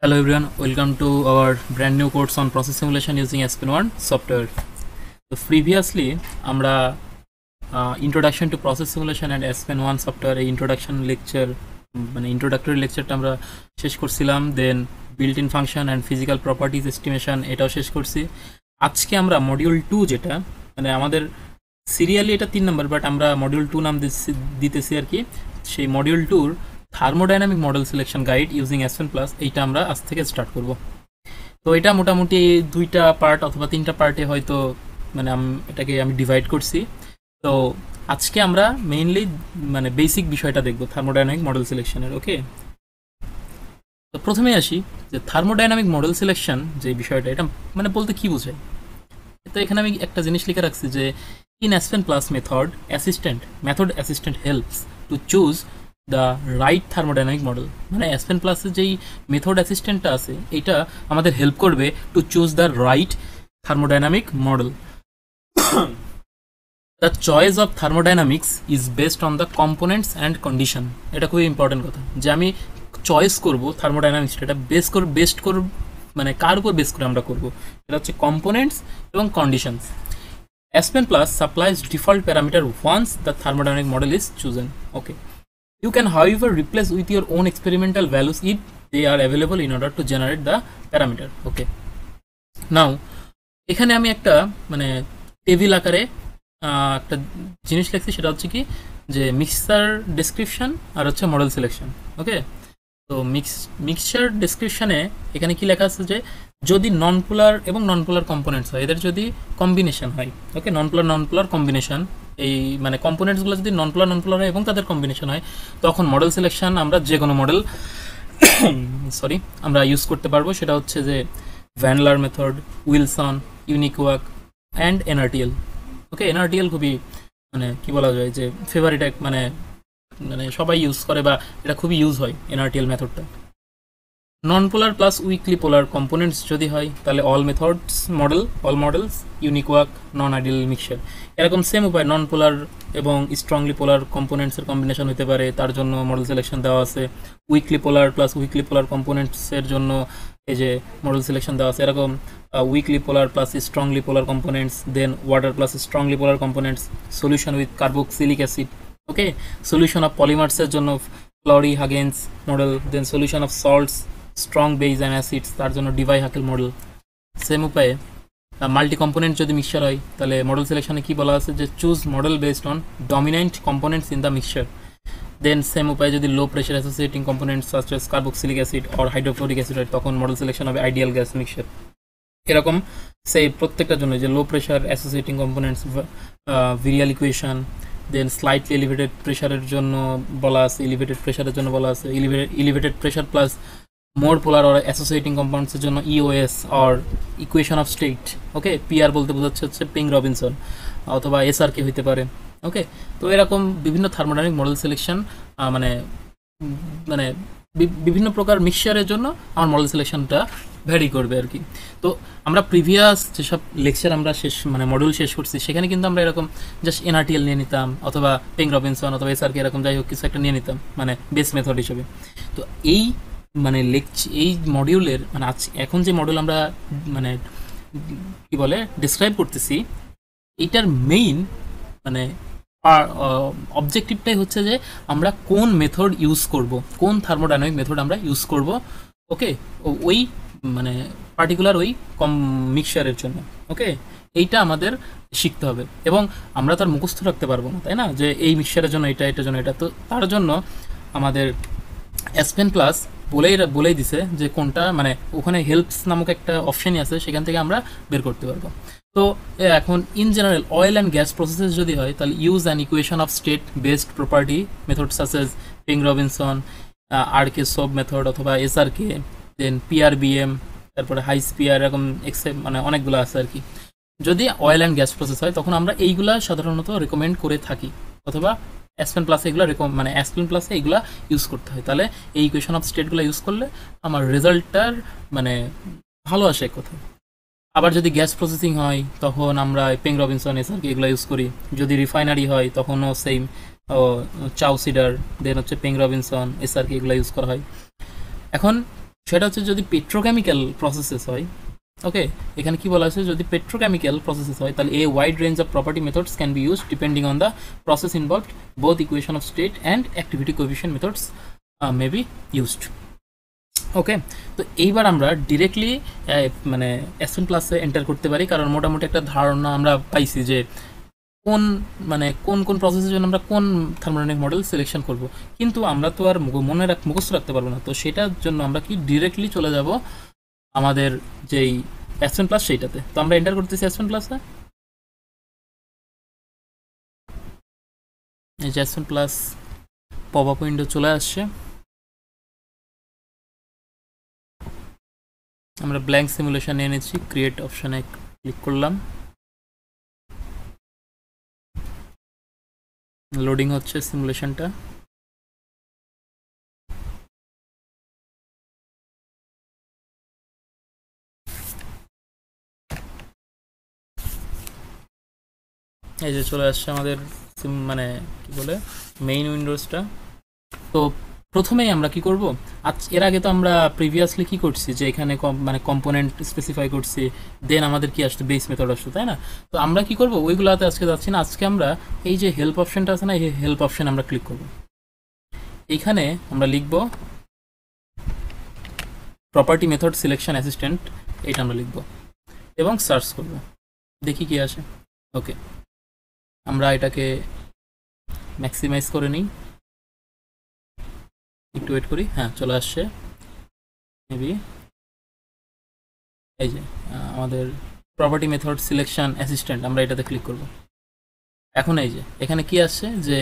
Hello everyone, welcome to our brand new course on process simulation using SPN1 software. So previously আমরা introduction to process simulation and SPN1 software এই introduction lecture মানে introductory lectureটা আমরা শেষ করছিলাম, দেন built in function and physical properties estimation এটাও শেষ করছি। আজকে আমরা মডিউল 2 যেটা মানে আমাদের সিরিয়ালি এটা 3 নাম্বার, বাট আমরা মডিউল 2 নাম দিতেছি আর কি। সেই module 2 thermodynamic model selection guide using SPN plus এইটা আমরা আজ থেকে স্টার্ট করব। তো এটা মোটামুটি দুইটা পার্ট অথবা তিনটা পার্টে হয়তো মানে এটাকে আমি ডিভাইড করছি। তো আজকে আমরা মেইনলি মানে বেসিক বিষয়টা দেখব থার্মোডাইনামিক মডেল সিলেকশনের। ওকে, তো প্রথমে আসি যে থার্মোডাইনামিক মডেল সিলেকশন যে বিষয়টা, এটা মানে বলতে কি বোঝায়। তো এখানে আমি একটা জিনিস লিখে রাখছি যে in SPN plus method assistant helps to choose the right thermodynamic model. মানে SPN প্লাসের যেই মেথড অ্যাসিস্ট্যান্টটা আছে এটা আমাদের হেল্প করবে to choose the right thermodynamic model. The choice of thermodynamics is based on the components and condition. এটা খুবই important কথা যে আমি চয়েস করব থার্মোডাইনামিক্সটা, এটা বেস্ট করব মানে কার উপর বেস করে আমরা করব, এটা হচ্ছে কম্পোনেন্টস এবং conditions. SPN plus supplies default parameter once the thermodynamic model is chosen. Okay. You can, however, replace with your own experimental values if they are available in order to generate the parameter. Okay. Now, এখানে আমি একটা মানে table আকারে একটা জিনিস লিখছি, সেটা হচ্ছে কি যে মিক্সচার ডেসক্রিপশন আর হচ্ছে মডেল সিলেকশন। ওকে, তো মিক্সচার ডেসক্রিপশনে এখানে কি লেখা আছে যে যদি নন পোলার এবং নন পোলার কম্পোনেন্টস হয়, এদের যদি কম্বিনেশন হয়, ওকে, নন পোলার কম্বিনেশন, এই মানে কম্পোনেন্টসগুলো যদি নন পোলার হয় এবং তাদের কম্বিনেশন হয়, তখন মডেল সিলেকশন আমরা যে কোনো মডেল আমরা ইউজ করতে পারবো। সেটা হচ্ছে যে Van Laar method, Wilson, UNIQUAC and NRTL। Okay, NRTL খুবই মানে কি বলা যায় যে ফেভারিট এক মানে সবাই ইউজ করে বা এটা খুবই ইউজ হয় NRTL মেথডটা। নন পোলার প্লাস উইকলি পোলার কম্পোনেন্টস যদি হয় তাহলে অল মডেলস ইউনিকোয়াক, নন আইডিয়াল মিক্সচার। এরকম সেম উপায় নন পোলার এবং স্ট্রংলি পোলার কম্পোনেন্টসের কম্বিনেশন হতে পারে, তার জন্য মডেল সিলেকশন দেওয়া আছে। Weakly polar plus weakly polar কম্পোনেন্টসের জন্য এই যে মডেল সিলেকশন দেওয়া আছে। এরকম weakly polar plus strongly polar components, then water plus strongly polar components, solution with carboxylic acid. Okay, solution of পলিমার্সের জন্য Flory Huggins model, then solution of salts, strong base and acids, তার জন্য Debye Huckel model. Same উপায়ে multi component যদি mixture হয় তাহলে model সিলেকশনে কি বলা আছে যে choose model based on dominant components in the mixture. Then same উপায়ে যদি low pressure associating components such as carboxylic acid or hydrochloric acid হয়, তখন মডেল সিলেকশন হবে আইডিয়াল গ্যাস মিক্সচার। এরকম সেই প্রত্যেকটার জন্য যে low pressure associating components, virial equation, then slightly elevated প্রেশারের জন্য বলা আছে, এলিভেটেড প্রেশারের জন্য বলা আছে elevated pressure plus more polar or associating কম্পাউন্ডসের জন্য EOS or equation of state. Okay, PR বলতে বোঝাচ্ছে হচ্ছে পিং রবিনসন অথবা SRK হইতে পারে। ওকে, তো এরকম বিভিন্ন থার্মোডাইনামিক মডেল সিলেকশন মানে মানে বিভিন্ন প্রকার মিক্সচারের জন্য আমার মডেল সিলেকশনটা ভ্যারি করবে আর কি। তো আমরা প্রিভিয়াস যেসব লেকচার আমরা মানে মডিউল শেষ করছি সেখানে কিন্তু আমরা এরকম জাস্ট NRTL নিয়ে নিতাম অথবা পিং রবিনসন অথবা SRK এরকম যাই হোক কিছু একটা নিয়ে নিতাম মানে বেস মেথড হিসেবে। তো এই মানে এই মডিউলের মানে এখন যে মডিউল আমরা মানে কি বলে ডিসক্রাইব করতেছি, এইটার মেইন মানে অবজেক্টিভটাই হচ্ছে যে আমরা কোন মেথড ইউজ করব, কোন থার্মোডাইনামিক মেথড আমরা ইউজ করব। ওকে, ওই মানে পার্টিকুলার ওই মিক্সচারের জন্য। ওকে, এইটা আমাদের শিখতে হবে এবং আমরা তার মুখস্থ রাখতে পারবো না, তাই না, যে এই মিক্সচারের জন্য এটার জন্য এটা। তো তার জন্য আমাদের SPN প্লাস বলেই দিছে যে কোনটা মানে ওখানে হেল্পস নামক একটা অপশনই আছে, সেখান থেকে আমরা বের করতে পারবো। তো এখন in general oil and gas processes যদি হয় তাহলে use an equation of state based property method such as Peng Robinson, RK Soave method অথবা SRK, দেন PRBM, তারপরে হাইস PR, এরকম মানে অনেকগুলো আছে আর কি। যদি অয়েল অ্যান্ড গ্যাস প্রসেস হয় তখন আমরা এইগুলা সাধারণত রেকমেন্ড করে থাকি, অথবা SPN প্লাসে এগুলো মানে SPN প্লাসে এগুলো ইউজ করতে হয়। তাহলে এই ইকুয়েশন অফ স্টেটগুলো ইউজ করলে আমার রেজাল্টটার মানে ভালো আসে এক কথা। আবার যদি গ্যাস প্রসেসিং হয় তখন আমরা পিং রবিনসন, SRK এগুলো ইউজ করি। যদি রিফাইনারি হয় তখনও সেম চাউ সিডার, দেন হচ্ছে পিং রবিনসন, SRK এগুলো ইউজ করা হয়। এখন সেটা হচ্ছে যদি পেট্রোকেমিক্যাল প্রসেসেস হয়, ওকে, এখানে কি বলা আছে, যদি পেট্রোকেমিক্যাল প্রসেসেস হয় তাহলে a wide range of property methods can be used depending on the process involved, both equation of state and activity coefficient methods may be used. Okay, তো এইবার আমরা ডিরেক্টলি মানে S1 প্লাসে এন্টার করতে পারি, কারণ মোটামুটি একটা ধারণা আমরা পাইছি যে কোন মানে কোন কোন প্রসেসের জন্য আমরা কোন থার্মোডাইনামিক মডেল সিলেকশন করব। কিন্তু আমরা তো আর মুখস্থ রাখতে পারবো না, তো সেটার জন্য আমরা কি ডিরেক্টলি চলে যাব আমাদের যেই S1 প্লাস সেইটাতে। তো আমরা এন্টার করতেছি S1 প্লাসে, এই যে S1 plus pop up window চলে আসছে। আমরা ব্ল্যাঙ্ক সিমুলেশন এনেছি, ক্রিয়েট অপশনে ক্লিক করলাম, লোডিং হচ্ছে সিমুলেশনটা। এই যে চলে আসছে আমাদের মানে কি বলে মেইন উইন্ডোজটা। তো প্রথমেই আমরা কি করব, এর আগে তো আমরা প্রিভিয়াসলি কি করছি যে এখানে মানে কম্পোনেন্ট স্পেসিফাই করছি, দেন আমাদের কি আসছে বেস মেথড আসছে, তাই না? তো আমরা কি করব, ওইগুলোতে আজকে যাচ্ছি না, আজকে আমরা এই যে হেল্প অপশনটা আছে না, এই হেল্প অপশন আমরা ক্লিক করব। এইখানে আমরা লিখব প্রপার্টি মেথড সিলেকশন অ্যাসিস্ট্যান্ট, এটা আমরা লিখব এবং সার্চ করব, দেখি কি আসে। ওকে, আমরা এটাকে ম্যাক্সিমাইজ করে নিই, একটু ওয়েট করি। হ্যাঁ, চলে আসছে মেবি। এই যে আমাদের প্রপার্টি মেথড সিলেকশন অ্যাসিস্ট্যান্ট, আমরা এটাতে ক্লিক করব। এখন এই যে এখানে কি আসছে, যে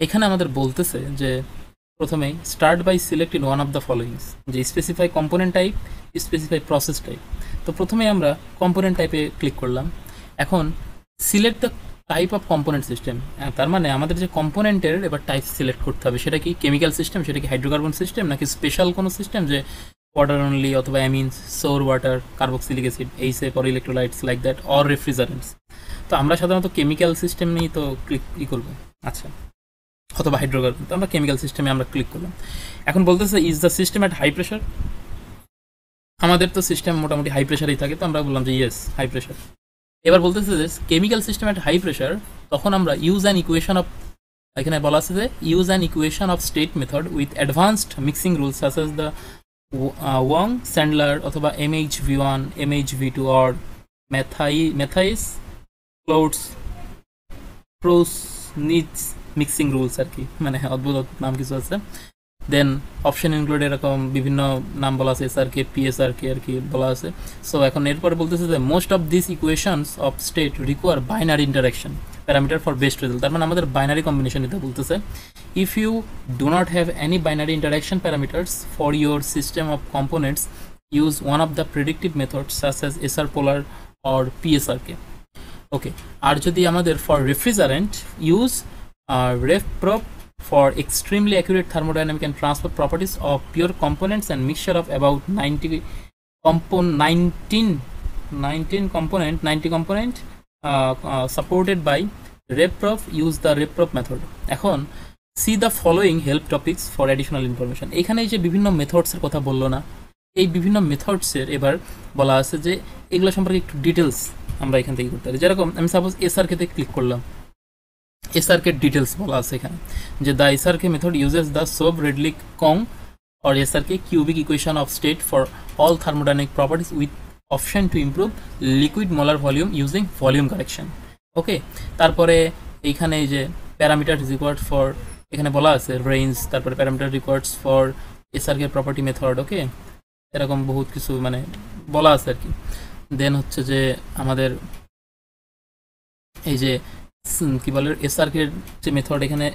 এখানে আমাদের বলতেছে যে প্রথমেই start by selected one of the followings, যে specify component type, specify process type. তো প্রথমেই আমরা কম্পোনেন্ট টাইপে ক্লিক করলাম। এখন select the type of component system, তার মানে আমাদের যে কম্পোনেন্টের এবার টাইপ সিলেক্ট করতে হবে, সেটা কি কেমিক্যাল সিস্টেম, সেটা কি হাইড্রোকার্বন সিস্টেম, নাকি স্পেশাল কোনো সিস্টেম যে ওয়াটার অনলি, অথবা amines, sour water, carboxylic acid, HF or electrolytes like that, or refrigerants. তো আমরা সাধারণত কেমিক্যাল সিস্টেম নিয়েই তো ক্লিক করব, আচ্ছা, অথবা হাইড্রোকার্বন। তো আমরা কেমিক্যাল সিস্টেমে আমরা ক্লিক করলাম। এখন বলতেছে is the system at high pressure, আমাদের তো সিস্টেম মোটামুটি হাই প্রেশারেই থাকে, তো আমরা বললাম যে ইয়েস হাই প্রেশার। এবার বলতেছে যে chemical system at high pressure, তখন আমরা ইউজ অ্যান ইকুয়েশন অফ, এখানে বলা আছে যে use an equation of state method with advanced mixing rules such as the Wong, Sandler অথবা MHV1, MHV2 or Mathias Klotz Prausnitz mixing rules আর কি, মানে অদ্ভুত নাম কিছু আছে। দেন অপশন ইনক্লুড এরকম বিভিন্ন নাম বলা আছে, SRK, PSRK আর কি বলা আছে। সো এখন এরপরে বলতেছে যে most of this equations of state require binary interaction parameter for best result, তার মানে আমাদের বাইনারি কম্বিনেশন নিতে বলতেছে। If you do not have any binary interaction parameters for your system of components, use one of the predictive methods such as SR polar or PSRK। Okay, আর যদি আমাদের for refrigerant use RefProp for extremely accurate thermodynamic and transport properties of pure components and mixture of about 90 component supported by RefProp, use the RefProp method. এখন see the following help topics for additional information, এখানে যে বিভিন্ন মেথডসের কথা বললো না, এই বিভিন্ন মেথডসের এবার বলা আছে যে এগুলো সম্পর্কে একটু ডিটেলস আমরা এখান থেকে করতে পারি। যেরকম আমি সাপোজ SRK তে ক্লিক করলাম, SRK ডিটেলস বলা আছে এখানে যে the SRK method uses the Sob-Redlich-Kong or SRK cubic equation of state for all thermodynamic properties with option to improve liquid molar volume using volume correction. ওকে, তারপরে এইখানে এই যে প্যারামিটার রিকোয়ার্ড ফর, এখানে বলা আছে রেঞ্জ, তারপরে parameter requireds for SRK property method, okay, এরকম বহুত কিছু মানে বলা আছে আর কি। দেন হচ্ছে যে আমাদের এই যে কি বলে SRK যে মেথড এখানে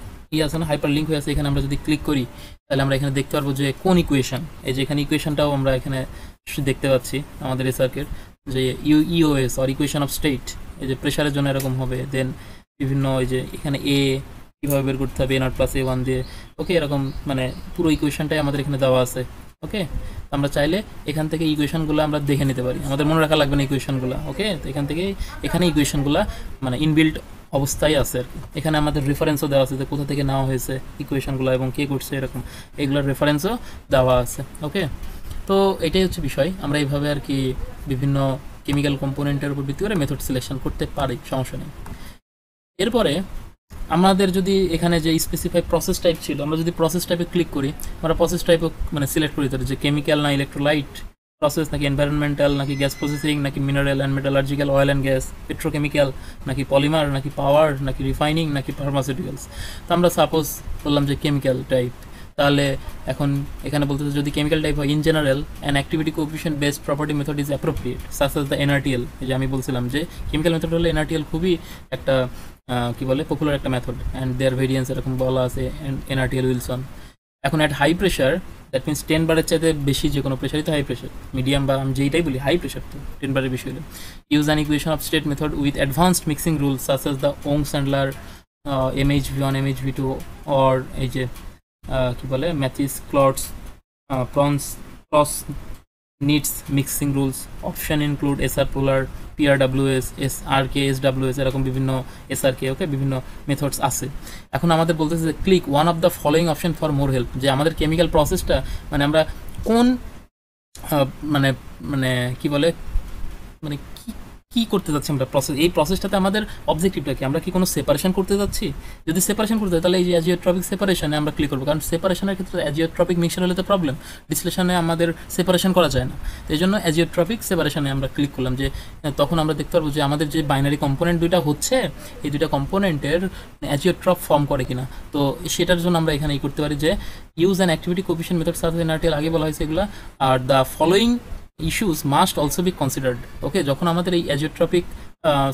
আছে না, হাইপার লিঙ্ক হয়ে আছে, এখানে আমরা যদি ক্লিক করি তাহলে আমরা এখানে দেখতে পারবো যে কোন ইকুয়েশন, এই যে এখানে ইকুয়েশনটাও আমরা এখানে দেখতে পাচ্ছি আমাদের SRK যে EOS or equation of state, এই যে প্রেশারের জন্য এরকম হবে। দেন বিভিন্ন এই যে এখানে A কীভাবে বের করতে হবে A0+A1 দিয়ে, ওকে, এরকম মানে পুরো ইকুয়েশনটাই আমাদের এখানে দেওয়া আছে। ওকে, আমরা চাইলে এখান থেকে ইকুয়েশনগুলো আমরা দেখে নিতে পারি, আমাদের মনে রাখা লাগবে না ইকুয়েশনগুলো। ওকে, তো এখান থেকে এখানে ইকুয়েশনগুলো মানে ইনবিল্ট অবস্থায় আছে আর কি। এখানে আমাদের রেফারেন্সও দেওয়া আছে যে কোথা থেকে নেওয়া হয়েছে ইকুয়েশনগুলো এবং কে করছে, এরকম এগুলোর রেফারেন্সও দেওয়া আছে। ওকে, তো এটাই হচ্ছে বিষয়, আমরা এইভাবে আর কি বিভিন্ন কেমিক্যাল কম্পোনেন্টের উপর ভিত্তি করে মেথড সিলেকশন করতে পারি, সমস্যা নেই। এরপরে আমাদের যদি এখানে যে স্পেসিফাই প্রসেস টাইপ ছিল, আমরা যদি প্রসেস টাইপে ক্লিক করি, আমরা প্রসেস টাইপও মানে সিলেক্ট করি তাহলে যে কেমিক্যাল না ইলেকট্রোলাইট প্রসেস, নাকি এনভায়রনমেন্টাল, নাকি গ্যাস প্রসেসিং, নাকি mineral and metallurgical, oil and gas, petrochemical, নাকি পলিমার, নাকি পাওয়ার, নাকি রিফাইনিং, নাকি ফার্মাসিউটিক্যালস। তো আমরা সাপোজ বললাম যে কেমিক্যাল টাইপ, তাহলে এখন এখানে বলতে যদি কেমিক্যাল টাইপ হয়, in general an activity coefficient based property method is appropriate such as the NRTL. এই যে আমি বলছিলাম যে কেমিক্যাল মেথড হলে এনআরটিএল খুবই একটা কি বলে পপুলার একটা মেথড, অ্যান্ড দেয়ার ভেরিয়েন্স এরকম বলা আছে এনআরটিএল উইলসন। এখন at high pressure, that means 10 বারের চাইতে বেশি যে কোনো প্রেশারই তো হাই প্রেশার, মিডিয়াম বা আমি যেইটাই বলি হাই প্রেশার তো 10 বারের বেশি হলে, use an equation of state method with advanced mixing rules such as the Wong Sandler MHV1 MHV2 or এই যে কি বলে Mathias Klotz Prausnitz mixing rules. Option include SR polar, PRWS, SRK, SWS, এরকম বিভিন্ন SRK, ওকে, বিভিন্ন methods আছে। এখন আমাদের বলতেছে যে click one of the following option for more help, যে আমাদের কেমিক্যাল প্রসেসটা মানে আমরা কোন মানে মানে কি বলে মানে কি করতে যাচ্ছি আমরা প্রসেস, এই প্রসেসটাতে আমাদের অবজেক্টিভটা কি, আমরা কি কোনো সেপারেশন করতে যাচ্ছি? যদি সেপারেশন করতে হয় তাহলে এই যে অ্যাজিওট্রপিক সেপারেশনে আমরা ক্লিক করবো, কারণ সেপারেশনের ক্ষেত্রে অ্যাজিওট্রপিক মিক্সচার হলে তো প্রবলেম, ডিসলেশনে আমাদের সেপারেশন করা যায় না। তো এই জন্য অ্যাজিওট্রপিক সেপারেশনে আমরা ক্লিক করলাম, যে তখন আমরা দেখতে পারবো যে আমাদের যে বাইনারি কম্পোনেন্ট দুইটা হচ্ছে, এই দুইটা কম্পোনেন্টের অ্যাজিওট্রপ ফর্ম করে কিনা। তো সেটার জন্য আমরা এখানে করতে পারি যে use an activity coefficient method সাথে এনআরটিএল আগে বলা হয়েছে এগুলো, আর the following issues must also be considered. Okay, যখন আমাদের এই অ্যাজিওট্রপিক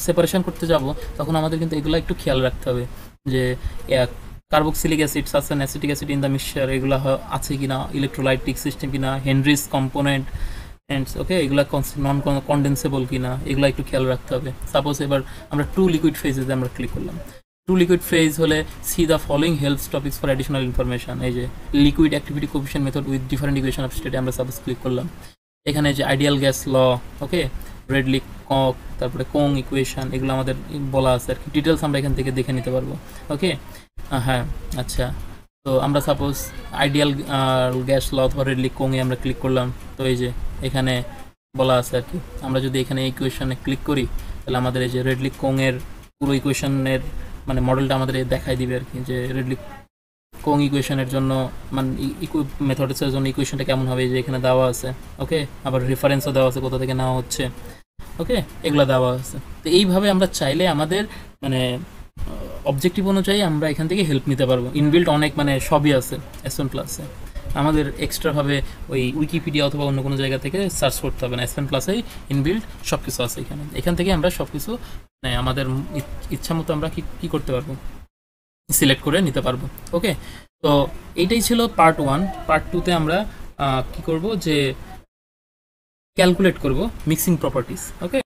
সেপারেশন করতে যাব তখন আমাদের কিন্তু এগুলো একটু খেয়াল রাখতে হবে, যে carboxylic acid, sulphur acetic acid in the mixture এগুলো আছে কিনা, ইলেকট্রোলাইটিক সিস্টেম কিনা, হেনরিস কম্পোনেন্ট অ্যান্ড ওকে এগুলো নন কন্ডেন্সেবল কিনা, এগুলো একটু খেয়াল রাখতে হবে। সাপোজ এবার আমরা টু লিকুইড ফেজে আমরা ক্লিক করলাম, টু লিকুইড ফেজ হলে C the following helps topics for additional information. এই যে liquid activity coefficient method with different equation of স্টেটে আমরা সাপোজ ক্লিক করলাম। এখানে যে আইডিয়াল গ্যাস ল, ওকে, রেডলি কক, তারপরে কোং ইকুয়েশন, এগুলো আমাদের বলা আছে আর কি, ডিটেলস আমরা এখান থেকে দেখে নিতে পারবো। ওকে, হ্যাঁ, আচ্ছা, তো আমরা সাপোজ আইডিয়াল গ্যাস ল অথবা রেডলি কোংয়ে আমরা ক্লিক করলাম, তো এই যে এখানে বলা আছে আর কি, আমরা যদি এখানে ইকুয়েশনে ক্লিক করি তাহলে আমাদের এই যে রেডলি কোংয়ের পুরো ইকুয়েশনের মানে মডেলটা আমাদের দেখাই দিবে আর কি, যে রেডলি কোং ইকুয়েশনের জন্য মানে মেথডসের জন্য ইকুয়েশনটা কেমন হবে, যে এখানে দেওয়া আছে। ওকে, আবার রেফারেন্সও দেওয়া আছে কোথা থেকে নেওয়া হচ্ছে, ওকে, এগুলো দেওয়া আছে। তো এইভাবে আমরা চাইলে আমাদের মানে অবজেক্টিভ অনুযায়ী আমরা এখান থেকে হেল্প নিতে পারবো। ইনবিল্ট অনেক মানে সবই আছে S1 প্লাসে, আমাদের এক্সট্রাভাবে ওই উইকিপিডিয়া অথবা অন্য কোনো জায়গা থেকে সার্চ করতে হবে না, S1 প্লাসেই ইনবিল্ট সব কিছু আছে এখান থেকে আমরা সব কিছু আমাদের ইচ্ছা মতো আমরা কি করতে পারবো, সিলেক্ট করে নিতে পারবো। ওকে, তো এইটাই ছিল পার্ট 1। পার্ট 2তে আমরা কি করব, যে ক্যালকুলেট করব মিক্সিং প্রপার্টিজ। ওকে।